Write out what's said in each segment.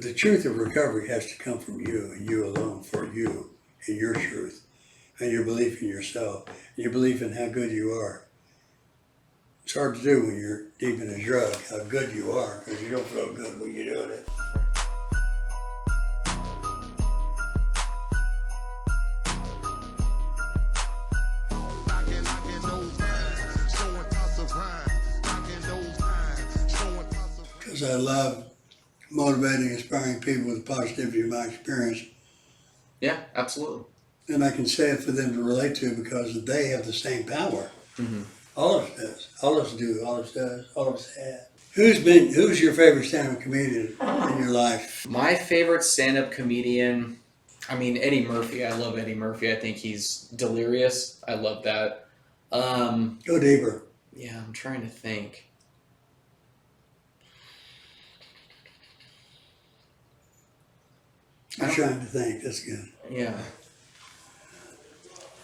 The truth of recovery has to come from you and you alone, for you and your truth and your belief in yourself and your belief in how good you are. It's hard to do when you're deep in a drug, how good you are, because you don't feel good when you're doing it. Because I love motivating, inspiring people with positivity in my experience. Yeah, absolutely. And I can say it for them to relate to because they have the same power. Mm-hmm. All of us does. All of us do. All of us does. All of us have. Who's your favorite stand-up comedian in your life? My favorite stand-up comedian, Eddie Murphy. I love Eddie Murphy. I think he's delirious. I love that. Go deeper. Yeah, I'm trying to think. I'm trying to think. That's good. Yeah.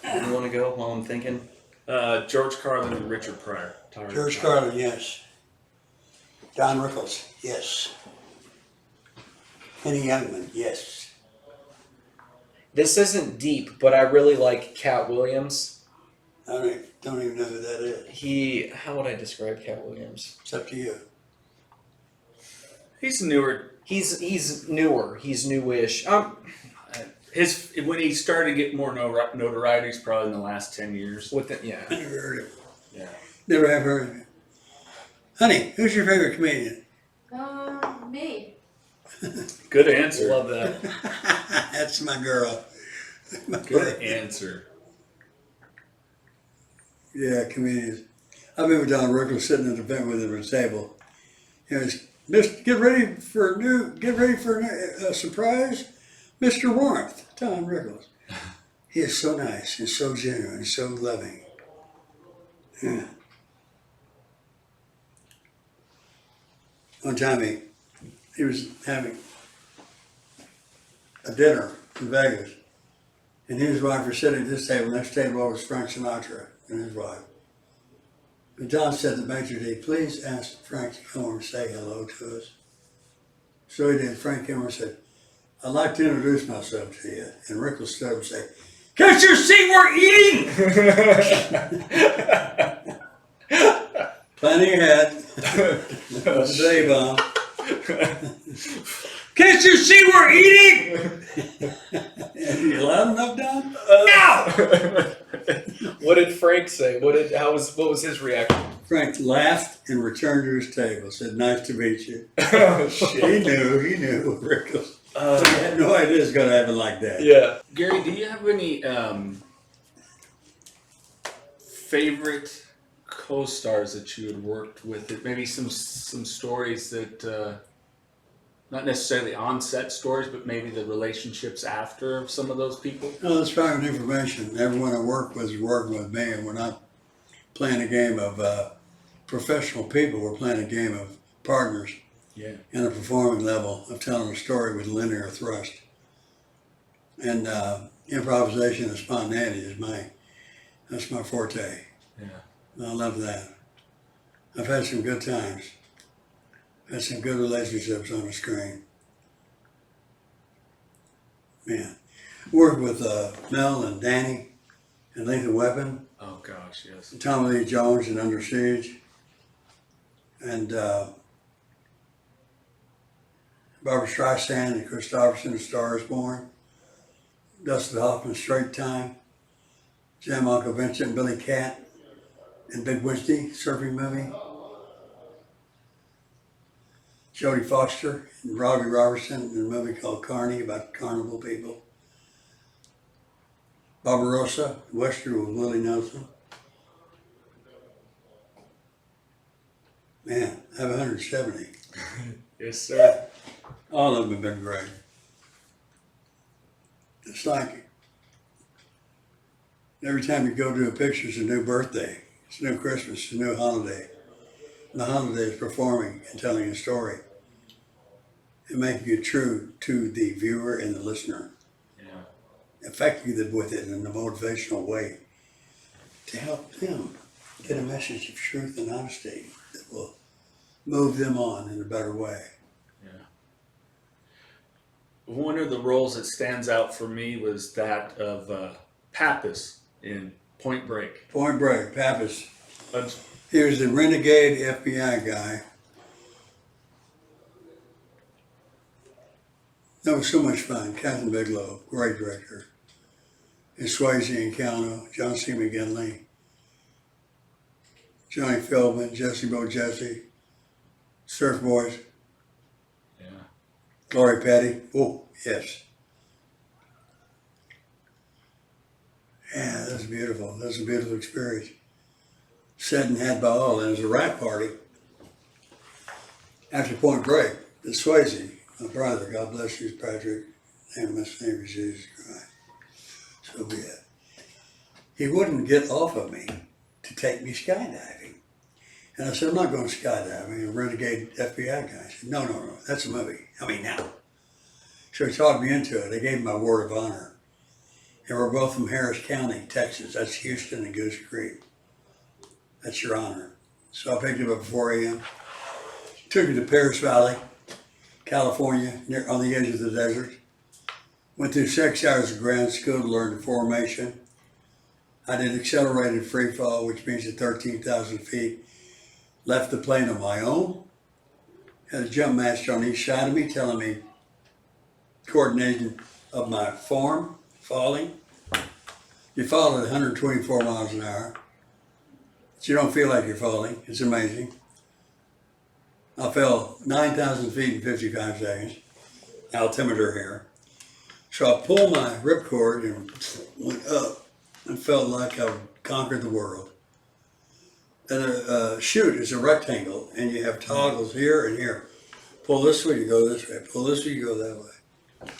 You want to go while I'm thinking? George Carlin and Richard Pryor. George Carlin, yes. Don Rickles, yes. Henny Youngman, yes. This isn't deep, but I really like Cat Williams. I don't even know who that is. How would I describe Cat Williams? It's up to you. He's newer. He's newer. He's newish. When he started to get more notoriety, is probably in the last 10 years. Yeah. Never heard of it. Yeah. Never have heard of it. Honey, who's your favorite comedian? Me. Good answer. Love that. That's my girl. Good answer. Yeah, comedians. I've been with Don Rickles sitting at the event with him at the table. You know, get ready for a surprise, Mr. Warmth, Don Rickles. He is so nice and so genuine and so loving. Yeah. One time he was having a dinner in Vegas, and he and his wife were sitting at this table. Next table was Frank Sinatra and his wife. And Don said to Major D, please ask Frank to come over and say hello to us. So he did. Frank came over and said, I'd like to introduce myself to you. And Rickles stood up and said, can't you see we're eating? Planning ahead. Today, Bob. Can't you see we're eating? You loud enough, Don? No! What did Frank say? What was his reaction? Frank laughed and returned to his table. Said, nice to meet you. Oh, shit. He knew, Rickles. He had no idea it was going to happen like that. Yeah. Gary, do you have any favorite co-stars that you had worked with? Maybe some stories that, not necessarily on-set stories, but maybe the relationships after some of those people? No, that's private information. Everyone I work with is working with me, and we're not playing a game of professional people. We're playing a game of partners. Yeah. And a performing level of telling a story with linear thrust. And improvisation and spontaneity that's my forte. Yeah. I love that. I've had some good times. Had some good relationships on the screen. Man. Worked with Mel and Danny and Lethal Weapon. Oh gosh, yes. And Tommy Lee Jones in Under Siege. And Barbara Streisand and Kris Kristofferson, A Star Is Born. Dustin Hoffman, Straight Time. Jim Uncle Vincent, Billy Cat, and Big Wednesday, surfing movie. Jodie Foster and Robbie Robertson in a movie called Carney about carnival people. Barbarossa, Western with Willie Nelson. Man, I have 170. Yes, sir. All of them have been great. It's like every time you go to a picture, it's a new birthday, it's a new Christmas, it's a new holiday. And the holiday is performing and telling a story and making it true to the viewer and the listener. Yeah. Affecting them with it in a motivational way to help them get a message of truth and honesty that will move them on in a better way. Yeah. one of the roles that stands out for me was that of Pappas in Point Break. Point Break, Pappas. Uh, He was the renegade FBI guy. That was so much fun. Catherine Bigelow, great director. And Swayze and Cano, John C. McGinley, Johnny Feldman, Jesse Bo Jesse, Surf Boys, yeah. Glory Petty. Oh, yes. Yeah, that was beautiful. That was a beautiful experience. Said and had by all, and it was a rap party. After Point Break, the Swayze, my brother, God bless you, Patrick, and my name is Jesus Christ. So be it. He wouldn't get off of me to take me skydiving. And I said, I'm not going skydiving. A renegade FBI guy. He said, no, that's a movie. I mean, now. So he talked me into it. I gave him my word of honor. And we're both from Harris County, Texas. That's Houston and Goose Creek. That's your honor. So I picked him up at 4 a.m. Took him to Paris Valley, California, near on the edge of the desert. Went through 6 hours of ground school to learn the formation. I did accelerated free fall, which means at 13,000 feet. Left the plane on my own. Had a jump master on each side of me telling me coordination of my form, falling. You fall at 124 miles an hour. But you don't feel like you're falling. It's amazing. I fell 9,000 feet in 55 seconds. Altimeter here. So I pulled my ripcord and went up and felt like I conquered the world. And a chute is a rectangle, and you have toggles here and here. Pull this way, you go this way. Pull this way, you go that way.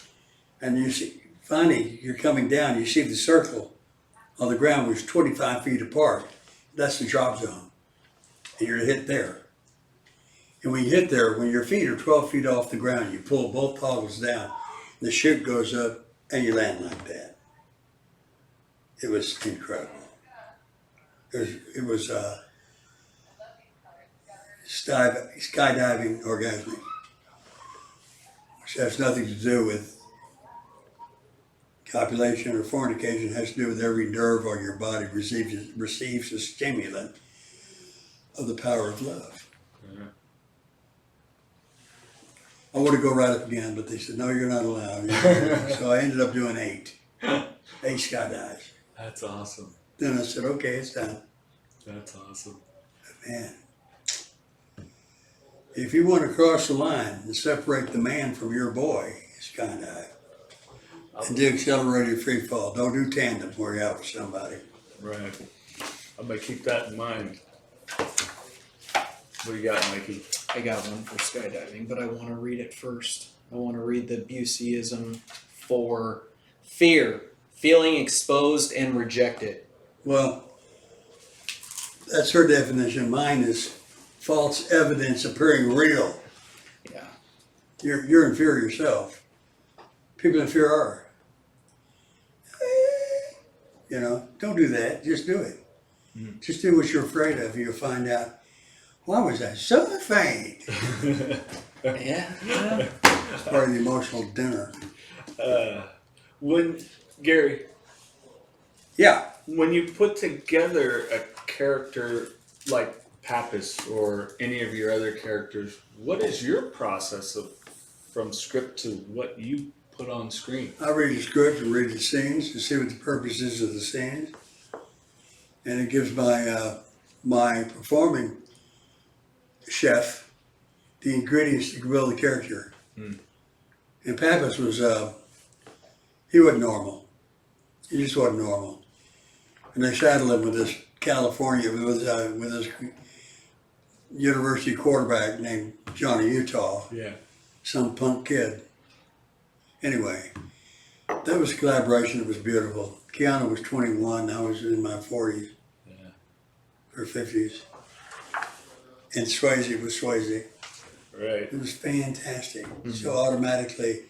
And you see, finally, you're coming down, you see the circle on the ground was 25 feet apart. That's the drop zone. And you're hit there. And when you hit there, when your feet are 12 feet off the ground, you pull both toggles down, the chute goes up, and you land like that. It was incredible. It was skydiving orgasmic, which has nothing to do with copulation or fornication. It has to do with every nerve on your body receives a stimulant of the power of love. Yeah. I want to go right up again, but they said, no, you're not allowed. So I ended up doing 8 skydives. That's awesome. Then I said, okay, it's done. That's awesome. Man, if you want to cross the line and separate the man from your boy, skydive. And do accelerated free fall. Don't do tandem where you're out with somebody. Right. I'm going to keep that in mind. What do you got, Mikey? I got one for skydiving, but I want to read it first. I want to read the Buseyism for fear, feeling exposed and rejected. Well, that's her definition. Mine is false evidence appearing real. Yeah. You're in fear yourself. People in fear are. You know, don't do that. Just do it. Mm. Just do what you're afraid of. You'll find out, why was I so afraid? Yeah. It's part of the emotional dinner. Gary, Yeah. when you put together a character like Pappas or any of your other characters, what is your process from script to what you put on screen? I read the script and read the scenes to see what the purpose is of the scenes. And it gives my performing chef the ingredients to build the character. Mm. And Pappas was, he wasn't normal. He just wasn't normal. And they saddled him with this California, with this university quarterback named Johnny Utah, Yeah. some punk kid. Anyway, that was a collaboration that was beautiful. Keanu was 21, I was in my 40s Yeah. or 50s. And Swayze was Swayze. Right. It was fantastic. So automatically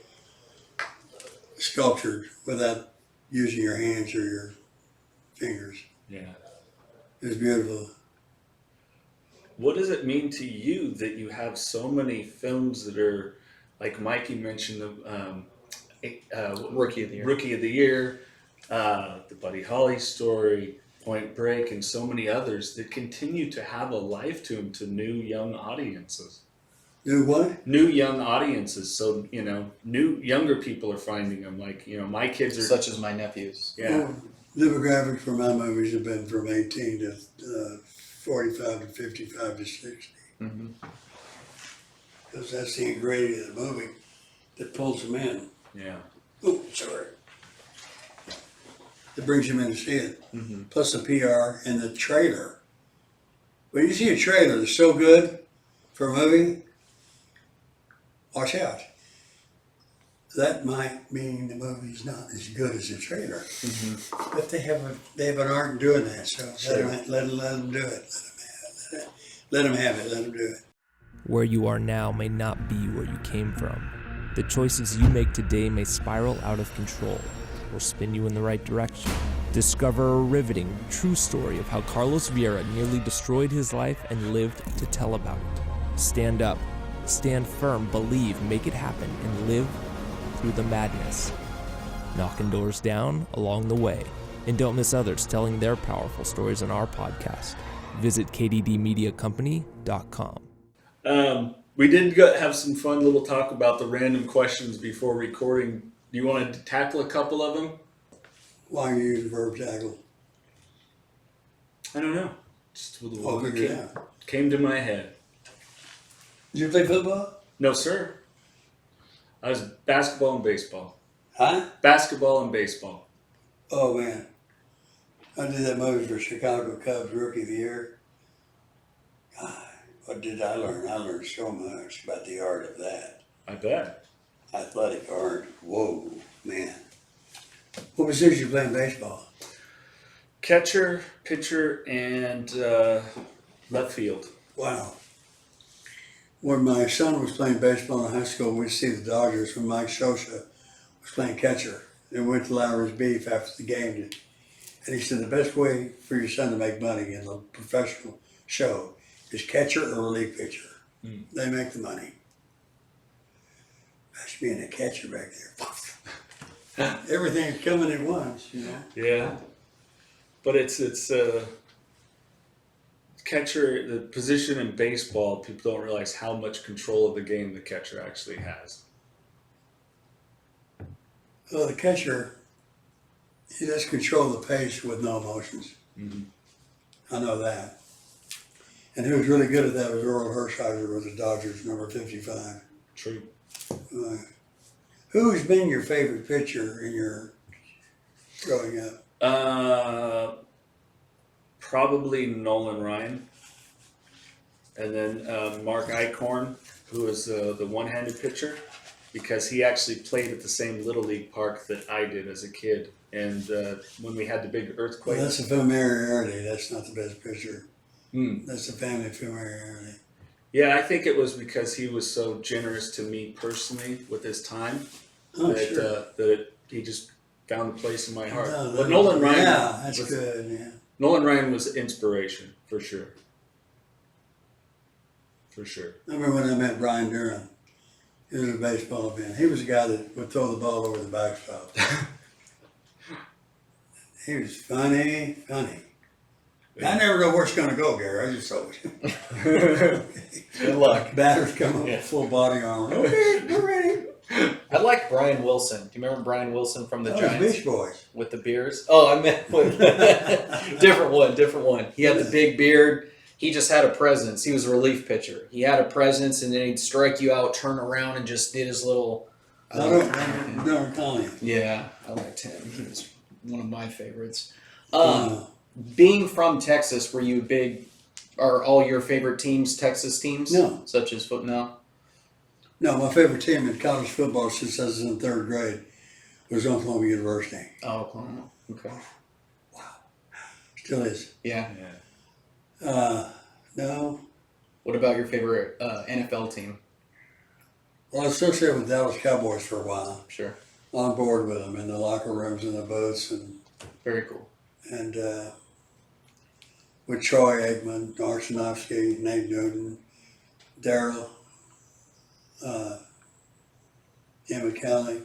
sculptured without using your hands or your fingers. Yeah. It was beautiful. What does it mean to you that you have so many films that are, like Mikey mentioned, Rookie of the Year. Rookie of the Year, the Buddy Holly story, Point Break, and so many others that continue to have a life to them to new young audiences. Do what? New young audiences. So, younger people are finding them. Like, my kids are. Such as my nephews. Yeah. Well, demographics for my movies have been from 18 to 45 to 55 to 60. Mm-hmm. Because that's the ingredient of the movie that pulls them in. Yeah. Oh, sorry. That brings them in to see it. Mm-hmm. Plus the PR and the trailer. When you see a trailer that's so good for a movie, watch out. That might mean the movie's not as good as the trailer. Mm-hmm. But they have an art in doing that, so Sure. let them do it. Let them have it. Let them do it. Where you are now may not be where you came from. The choices you make today may spiral out of control or spin you in the right direction. Discover a riveting, true story of how Carlos Vieira nearly destroyed his life and lived to tell about it. Stand up, stand firm, believe, make it happen, and live through the madness. Knocking doors down along the way. And don't miss others telling their powerful stories on our podcast. Visit kddmediacompany.com. We did have some fun little talk about the random questions before recording. Do you want to tackle a couple of them? Why you use the verb tackle? I don't know. Just with the I'll one figure it that out. came to my head. Did you play football? No, sir. I was basketball and baseball. Huh? Basketball and baseball. Oh man. I did that movie for Chicago Cubs Rookie of the Year. God, what did I learn? I learned so much about the art of that. I bet. Athletic art. Whoa, man. What position you play in baseball? Catcher, pitcher, and left field. Wow. When my son was playing baseball in high school, we'd see the Dodgers when Mike Scioscia was playing catcher. And we went to Lowry's Beef after the game. And he said, the best way for your son to make money in a professional show is catcher or relief pitcher. They make the money. That's being a catcher back there. Everything's coming at once, Yeah. But it's catcher, the position in baseball, people don't realize how much control of the game the catcher actually has. Well, the catcher, he does control the pace with no emotions. Mm-hmm. I know that. And who was really good at that was Earl Hershiser with the Dodgers, number 55. True. Who's been your favorite pitcher in your growing up? Probably Nolan Ryan. And then Mark Eichhorn, who is the one-handed pitcher, because he actually played at the same Little League park that I did as a kid. And when we had the big earthquake. Well, that's a familiarity. That's not the best pitcher. Mm. That's a family familiarity. Yeah, I think it was because he was so generous to me personally with his time that he just found a place in my heart. But Nolan Ryan, yeah, that's good. Yeah, Nolan Ryan was inspiration for sure. For sure. I remember when I met Brian Durham. He was a baseball event. He was a guy that would throw the ball over the backstop. He was funny. I never know where it's going to go, Gary. I just always. Good luck. Batters come up with full body armor. Okay, we're ready. I like Brian Wilson. Do you remember Brian Wilson from the Giants? Beach Boys. With the beers? Oh, I meant with different one. He had the big beard. He just had a presence. He was a relief pitcher. He had a presence, and then he'd strike you out, turn around, and just did his little. I don't recall him. Yeah, I liked him. He was one of my favorites. Uh, Being from Texas, were you are all your favorite teams Texas teams? No. Such as No? No, my favorite team in college football since I was in third grade was Oklahoma University. Oh, Oklahoma. Okay. Still is. Yeah. No. What about your favorite NFL team? Well, I was associated with Dallas Cowboys for a while. Sure. On board with them in the locker rooms and the booths Very cool. and with Troy Aikman, Arsenovsky, Nate Newton, Darryl, Ian McKelly,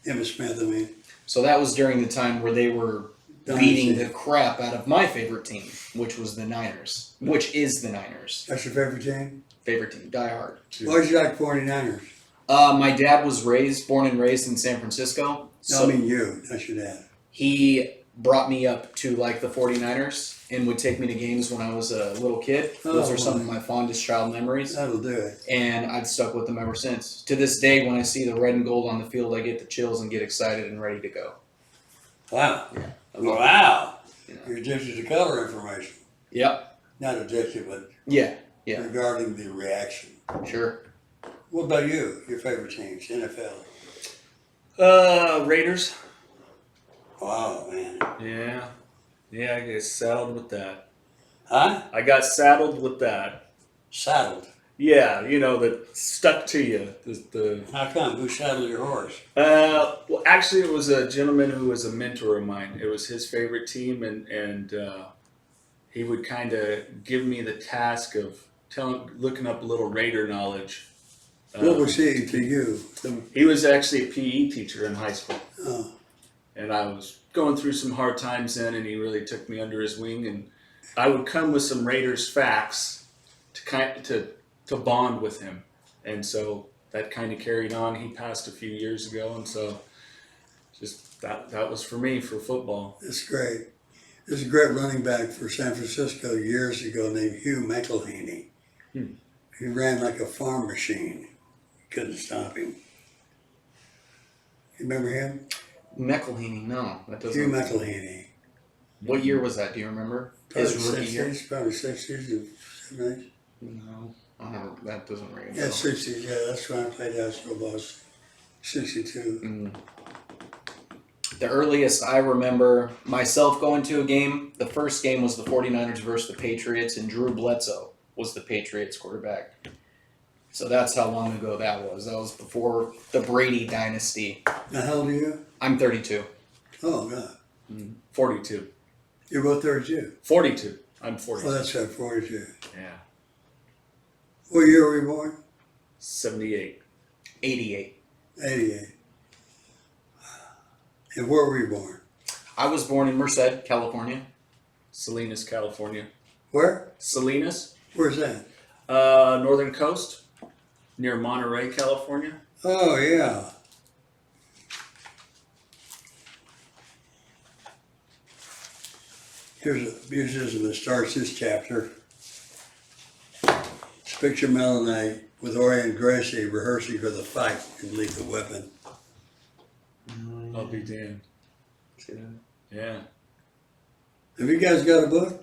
Emmitt Smith, I mean. So that was during the time where they were beating the crap out of my favorite team, which was the Niners. Which is the Niners. That's your favorite team? Favorite team, die hard. Why did you like 49ers? My dad was born and raised in San Francisco. No, So I mean you. That's your dad. he brought me up to like the 49ers and would take me to games when I was a little kid. Those Oh, are some boy. of my fondest child memories. That'll do it. And I've stuck with them ever since. To this day, when I see the red and gold on the field, I get the chills and get excited and ready to go. Wow. Yeah. Wow. Yeah. You're addicted to color information. Yep. Not addicted, but Yeah. Yeah. regarding the reaction. Sure. What about you? Your favorite teams, NFL? Raiders. Wow, man. Yeah, I got saddled with that. Huh? I got saddled with that. Saddled. Yeah, that stuck to you. The How come? Who saddled your horse? Well, actually, it was a gentleman who was a mentor of mine. It was his favorite team, and he would kind of give me the task of looking up a little Raider knowledge. What was he to you? He was actually a PE teacher in high school, Oh, and I was going through some hard times then, and he really took me under his wing, and I would come with some Raiders facts to bond with him, and so that kind of carried on. He passed a few years ago, and so just that was for me for football. that's great. There's a great running back for San Francisco years ago named Hugh McElhaney. He ran like a farm machine. Couldn't stop him. You remember him? McElhaney, no, that Hugh doesn't. McElhaney. What year was that? Do you remember? His Probably rookie year? 60s, probably 60s or 70s. No, I don't. That doesn't ring a Yeah, bell. 60s, yeah, that's when I played high school ball. 62. The earliest I remember myself going to a game, the first game was the 49ers versus the Patriots, and Drew Bledsoe was the Patriots quarterback. So that's how long ago that was. That was before the Brady dynasty. Now, how old are you? I'm 32. Oh, God. 42. You're both 32. 42. I'm 42. Oh, that's right, 42. Yeah. What year were you born? 78. 88. 88. And where were you born? I was born in Merced, California. Salinas, California. Where? Salinas, Where's that? northern coast, near Monterey, California. Oh, yeah. Here's a musician that starts this chapter. It's picture Mel and I with Ori and Gracie rehearsing for the fight in Lethal Weapon. I'll be damned. Yeah. Have you guys got a book?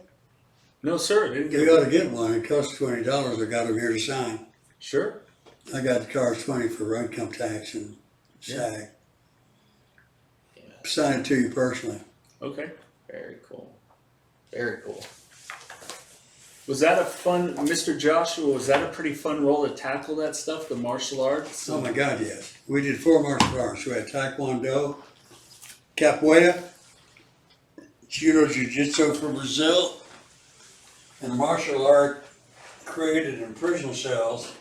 No, sir. Didn't get You it. ought to get one. It costs $20. I got them here to sign. Sure. I got the cards 20 for income tax and SAG. Sign it to you personally. Okay. Very cool. Very cool. Was that a fun, Mr. Joshua, was that a pretty fun role to tackle that stuff, the martial arts? Oh my God, yes. We did 4 martial arts. We had Taekwondo, Capoeira, Judo Jiu-Jitsu from Brazil, and a martial art created in prison cells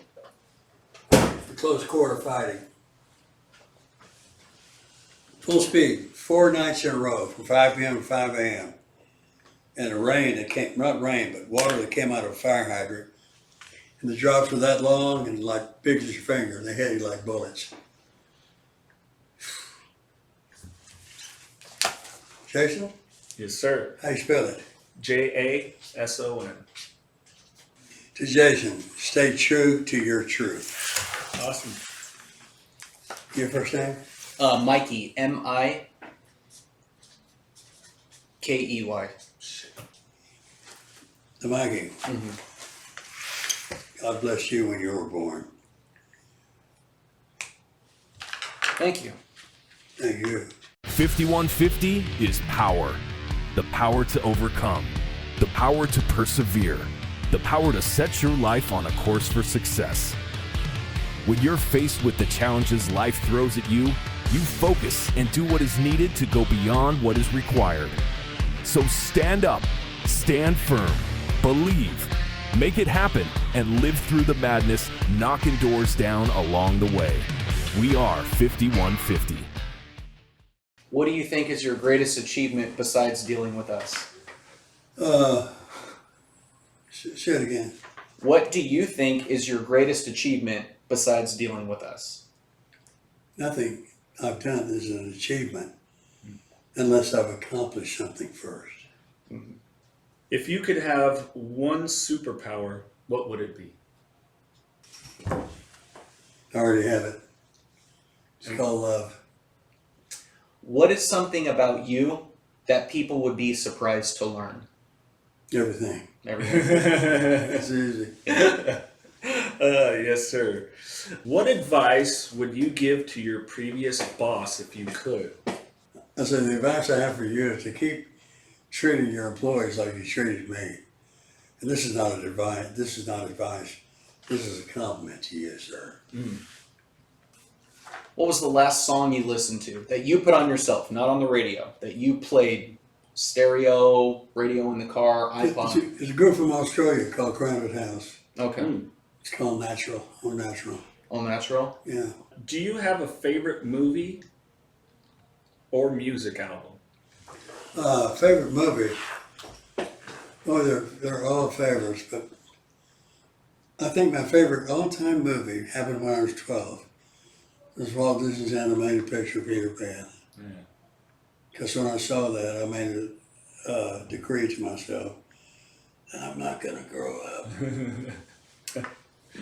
for close quarter fighting. Full speed, 4 nights in a row from 5 p.m. to 5 a.m. And the rain that came, not rain, but water that came out of a fire hydrant. And the drops were that long and like big as your finger, and they hit you like bullets. Jason, Yes, sir. how you spell it? Jason. To Jason, stay true to your truth. Awesome. Your first name? Mikey, Mikey. The Mikey. God bless you when you were born. Thank you. Thank you. 5150 is power. The power to overcome. The power to persevere. The power to set your life on a course for success. When you're faced with the challenges life throws at you, you focus and do what is needed to go beyond what is required. So stand up, stand firm, believe, make it happen, and live through the madness, knocking doors down along the way. We are 5150. What do you think is your greatest achievement besides dealing with us? Say it again. What do you think is your greatest achievement besides dealing with us? Nothing I've done is an achievement unless I've accomplished something first. If you could have one superpower, what would it be? I already have it. It's called love. What is something about you that people would be surprised to learn? Everything. Everything. It's easy. Yes, sir. What advice would you give to your previous boss if you could? I said, the advice I have for you is to keep treating your employees like you treated me. And this is not advice. This is not advice. This is a compliment to you, sir. What was the last song you listened to that you put on yourself, not on the radio, that you played stereo, radio in the car, iPod? It's a group from Australia called Crowded House. Okay. It's called Natural or Natural. All natural? Yeah. Do you have a favorite movie or music album? Favorite movie? Oh, they're all favorites, but I think my favorite all-time movie happened when I was 12. It was Walt Disney's animated picture, Peter Pan. Yeah. Because when I saw that, I made a decree to myself that I'm not going to grow up.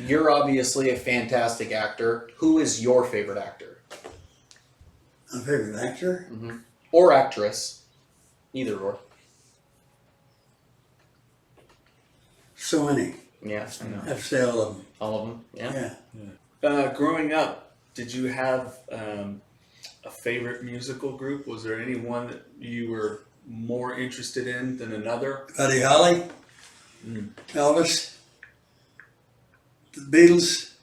You're obviously a fantastic actor. Who is your favorite actor? My favorite actor? Or actress? Either or. So many. Yeah, I know. I have to say all of them. All of them? Yeah. Yeah. Growing up, did you have a favorite musical group? Was there any one that you were more interested in than another? Buddy Holly, Elvis, the Beatles,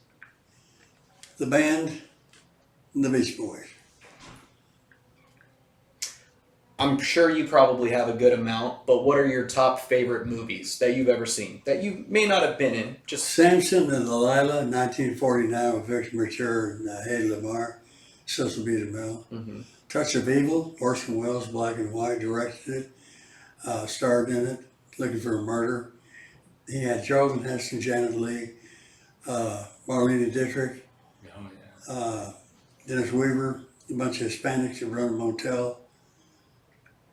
the band, and the Beach Boys. I'm sure you probably have a good amount, but what are your top favorite movies that you've ever seen that you may not have been in? Just Samson and Delilah, 1949, with Victor Mature and Hedy Lamarr, Cecil B. DeMille. Touch of Evil, Orson Welles, black and white, directed it, starred in it, Looking for a Murder. He had Charlton Heston, Janet Leigh, Marlene Dietrich, Oh, yeah. Dennis Weaver, a bunch of Hispanics that run a motel.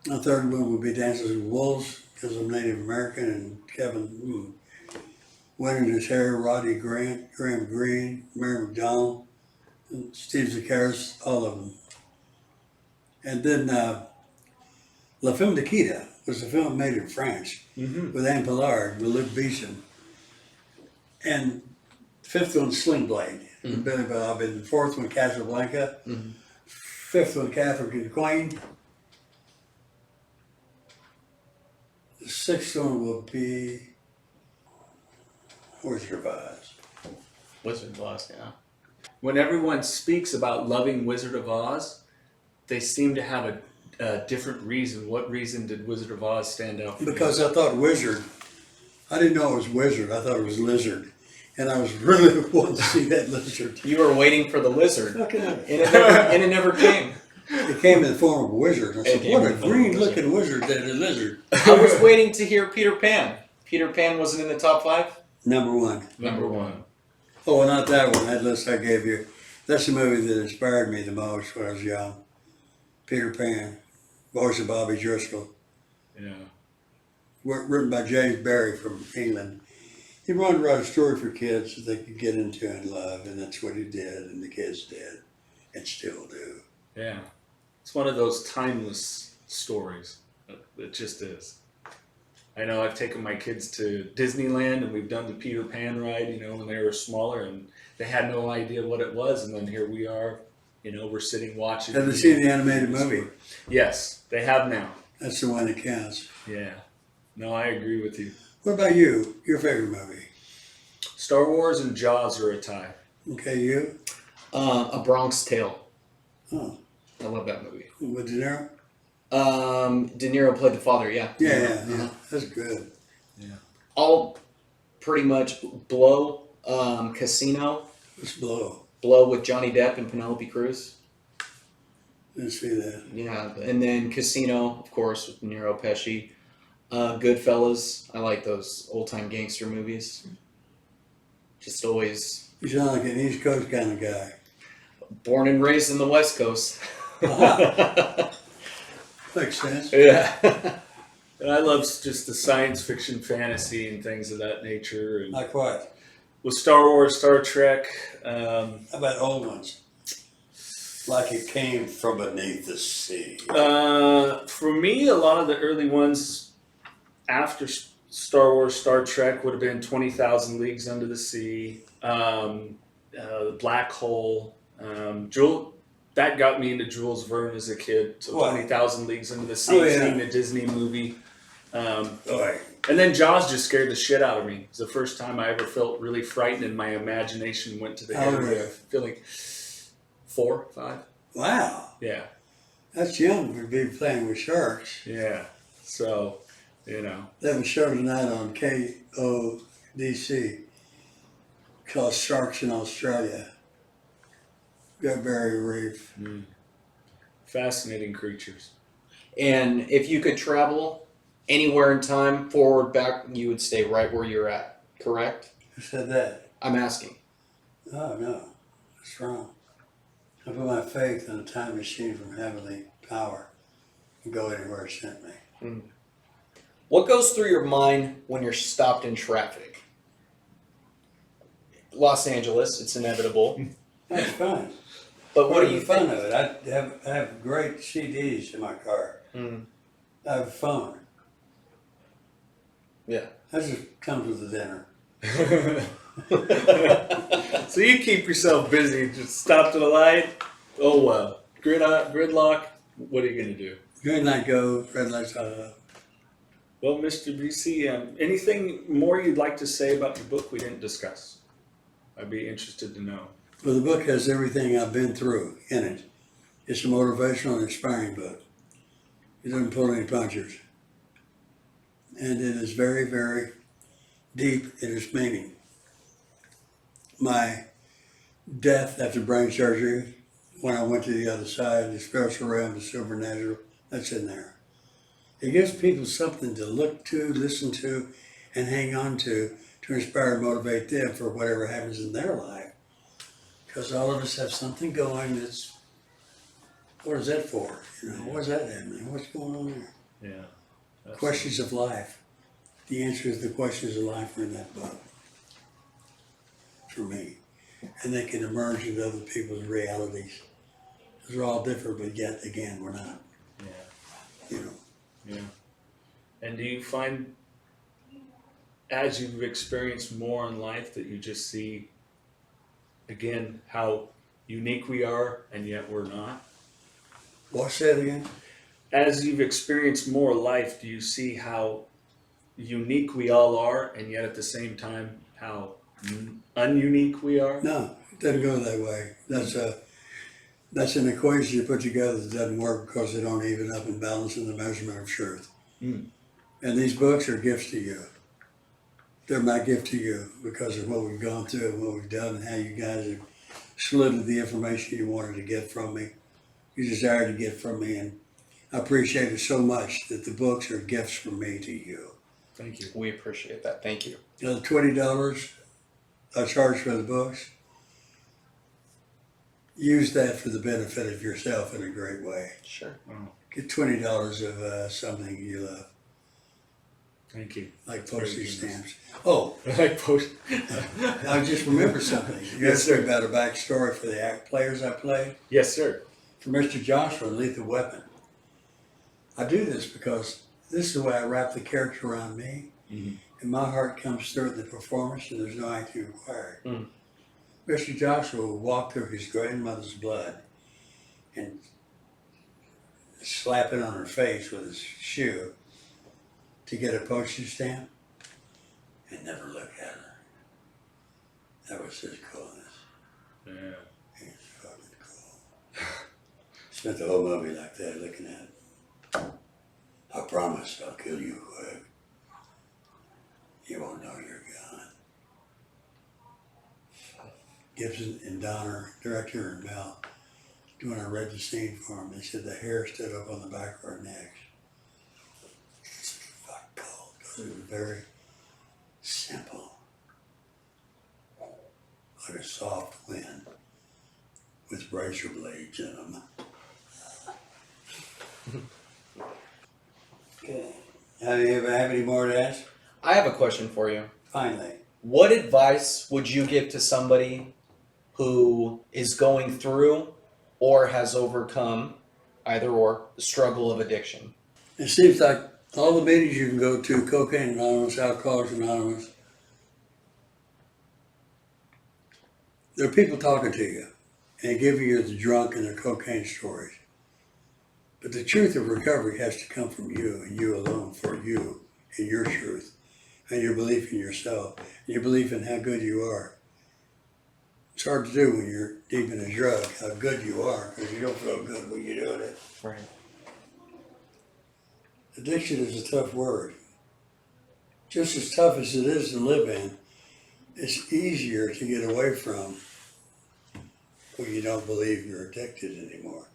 The third one would be Dances with Wolves, because I'm Native American, and Kevin Wintered His Hair, Roddy Grant, Graham Greene, Mary McDonald, and Steve Zacchaeus, all of them. And then La Femme Nikita was a film made in France with Anne Pollard, with Luc Besson. And the fifth one, Sling Blade, with Billy Bob, and the fourth one, Casablanca. Fifth one, African Queen. The sixth one will be Wizard of Oz. Wizard of Oz, yeah. When everyone speaks about loving Wizard of Oz, they seem to have a different reason. What reason did Wizard of Oz stand out for Because you? I thought wizard. I didn't know it was wizard. I thought it was lizard. And I was really wanting to see that lizard. You were waiting for the lizard, Look at and it. it never came. It came in the form of a wizard. I It said, came what in a the form of a green looking wizard that is a lizard. I was waiting to hear Peter Pan. Peter Pan wasn't in the top 5? Number one. Number one. Oh, well, not that one. That list I gave you. That's the movie that inspired me the most when I was young. Peter Pan, voice of Bobby Driscoll. Yeah. Written by James Barrie from England. He wanted to write a story for kids that they could get into and love, and that's what he did, and the kids did, and still do. Yeah. It's one of those timeless stories. It just is. I know I've taken my kids to Disneyland and we've done the Peter Pan ride, when they were smaller and they had no idea what it was. And then here we are, we're sitting watching. Have you seen the animated movie? Yes, they have now. That's the one that counts. Yeah. No, I agree with you. What about you? Your favorite movie? Star Wars and Jaws are a tie. Okay, you? A Bronx Tale. Oh, I love that movie. with De Niro? De Niro played the father, yeah. Yeah. That's good. All pretty much Blow, Casino, Let's blow. Blow with Johnny Depp and Penelope Cruz. Didn't see that. Yeah, and then Casino, of course, with Nero Pesci. Goodfellas. I like those old time gangster movies. Just always You sound like an East Coast kind of guy. born and raised in the West Coast. Makes sense. Yeah. And I love just the science fiction, fantasy, and things of that nature. And Like what? with Star Wars, Star Trek, How about old ones? Like it came from beneath the sea. for me, a lot of the early ones after Star Wars, Star Trek would have been 20,000 Leagues Under the Sea, The Black Hole. That got me into Jules Verne as a kid. So What? 20,000 Leagues Under the Sea, Oh, yeah. seeing the Disney movie. Boy, And then Jaws just scared the shit out of me. It was the first time I ever felt really frightened, and my imagination went to the How old were area you? of feeling 4, 5. wow. Yeah, That's young to be playing with sharks. yeah. So, you know, They have a show tonight on KODC called Sharks in Australia. Got Barrier Reef. fascinating creatures. And if you could travel anywhere in time, forward, back, you would stay right where you're at. Correct? Who said that? I'm asking. Oh, no. That's wrong. I put my faith in a time machine from heavenly power and go anywhere it sent me. What goes through your mind when you're stopped in traffic? Los Angeles, it's inevitable. That's fun. But what Part do of you the fun think? of it? I have great CDs in my car. Mm, I have a phone. yeah. That just comes with the dinner. So you keep yourself busy. Just stop at a light. Oh well. Gridlock. What are you gonna do? Green light go, red lights off. Well, Mr. BC, anything more you'd like to say about the book we didn't discuss? I'd be interested to know. Well, the book has everything I've been through in it. It's a motivational and inspiring book. It doesn't pull any punches. And it is very, very deep in its meaning. My death after brain surgery, when I went to the other side, the spiritual realm, the supernatural, that's in there. It gives people something to look to, listen to, and hang on to inspire and motivate them for whatever happens in their life. Because all of us have something going that's, what is that for? You know, what's that happening? What's going on there? Yeah. Questions of life. The answers to the questions of life are in that book. For me. And they can emerge into other people's realities. Because we're all different, but yet again, we're not. Yeah. You know. Yeah. And do you find, as you've experienced more in life, that you just see, again, how unique we are and yet we're not? What's that again? As you've experienced more life, do you see how unique we all are and yet at the same time how ununique we are? No, it doesn't go that way. That's an equation you put together that doesn't work because they don't even up and balance in the measurement of truth. Mm. And these books are gifts to you. They're my gift to you because of what we've gone through and what we've done and how you guys have slid the information you wanted to get from me, you desired to get from me. And I appreciate it so much that the books are gifts from me to you. Thank you. We appreciate that. Thank you. The $20 I charge for the books, use that for the benefit of yourself in a great way. Sure. Oh, Get $20 of something you love, thank you. like That's very postage generous. stamps. Oh, Like post. I just remembered something. You Yes, asked sir. me about a backstory for the act players I played. Yes, sir. For Mr. Joshua in Lethal Weapon. I do this because this is the way I wrap the character around me, Mhm. and my heart comes through in the performance, and there's no acting required. Mm. Mr. Joshua would walk through his grandmother's blood and slap it on her face with his shoe to get a postage stamp and never look at her. That was his coolness. Yeah. He was fucking cool. Spent the whole movie like that, looking at it. I promise I'll kill you quick. You won't know you're gone. Gibson and Donner, director and Mel, when I read the scene for them. They said the hair stood up on the back of our necks. It's fuck cold because it was very simple, like a soft wind with razor blades in them. Okay. Have you ever have any more to ask? I have a question for you. Finally. What advice would you give to somebody who is going through or has overcome, either or, the struggle of addiction? It seems like all the meetings you can go to, Cocaine Anonymous, Alcoholics Anonymous, there are people talking to you and giving you the drunk and the cocaine stories. But the truth of recovery has to come from you and you alone, for you and your truth and your belief in yourself and your belief in how good you are. It's hard to do when you're deep in a drug, how good you are, because you don't feel good when you're doing it. Right. Addiction is a tough word. Just as tough as it is to live in, it's easier to get away from when you don't believe you're addicted anymore.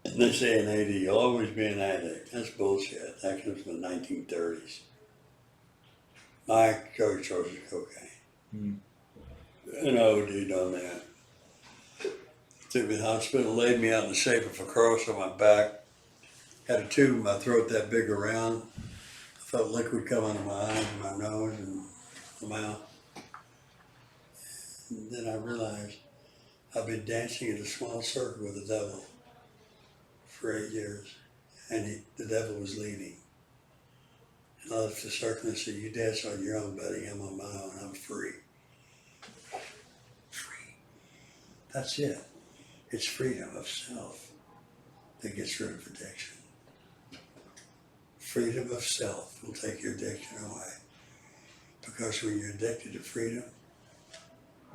They say in AD, you'll always be an addict. That's bullshit. That comes from the 1930s. My drug choice was cocaine. An OD on that. Took me to the hospital, laid me out in the shape of a cross on my back. Had a tube in my throat that big around. I felt liquid come out of my eyes and my nose and my mouth. And then I realized I've been dancing in a small circle with the devil for 8 years, and the devil was leading. And I left the circle and said, "You dance on your own, buddy. I'm on my own. I'm free." Free. That's it. It's freedom of self that gets rid of addiction. Freedom of self will take your addiction away. Because when you're addicted to freedom,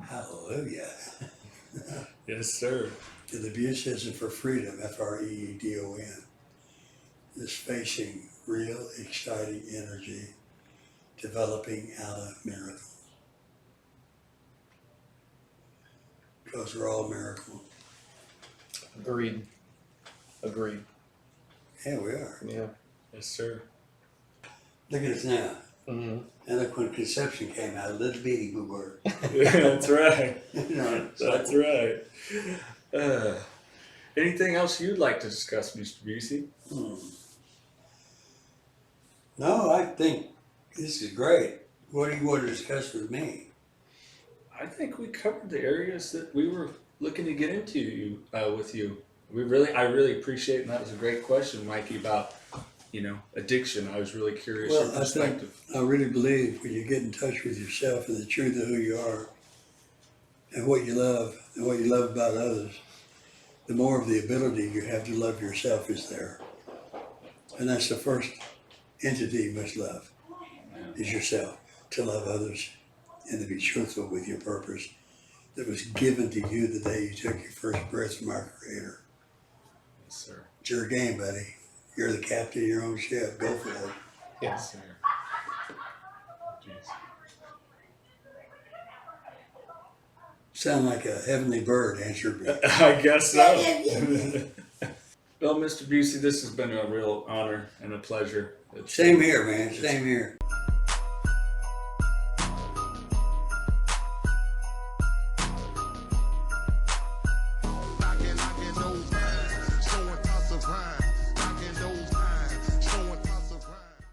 hallelujah. Yes, sir. The abuse isn't for freedom, F-R-E-E-D-O-N. It's facing real, exciting energy, developing out of miracle. Because we're all miracle. Agreed. Agreed. Yeah, we are. Yeah. Yes, sir. Look at us now. Mm-hmm. And look, when conception came out, a little bitty we were. Yeah, that's right. You know, That's right. Anything else you'd like to discuss, Mr. Busey? No, I think this is great. What do you want to discuss with me? I think we covered the areas that we were looking to get into with you. I really appreciate, and that was a great question, Mikey, about addiction. I was really curious your Well, perspective. I really believe when you get in touch with yourself and the truth of who you are and what you love about others, the more of the ability you have to love yourself is there. And that's the first entity you must love, is yourself, to love others and to be truthful with your purpose that was given to you the day you took your first breath from our Creator. Yes, sir. It's your game, buddy. You're the captain of your own ship. Go for it. Yes, sir. Jeez. Sound like a heavenly bird answered me. I guess so. Well, Mr. Busey, this has been a real honor and a pleasure. Same here, man. Same here.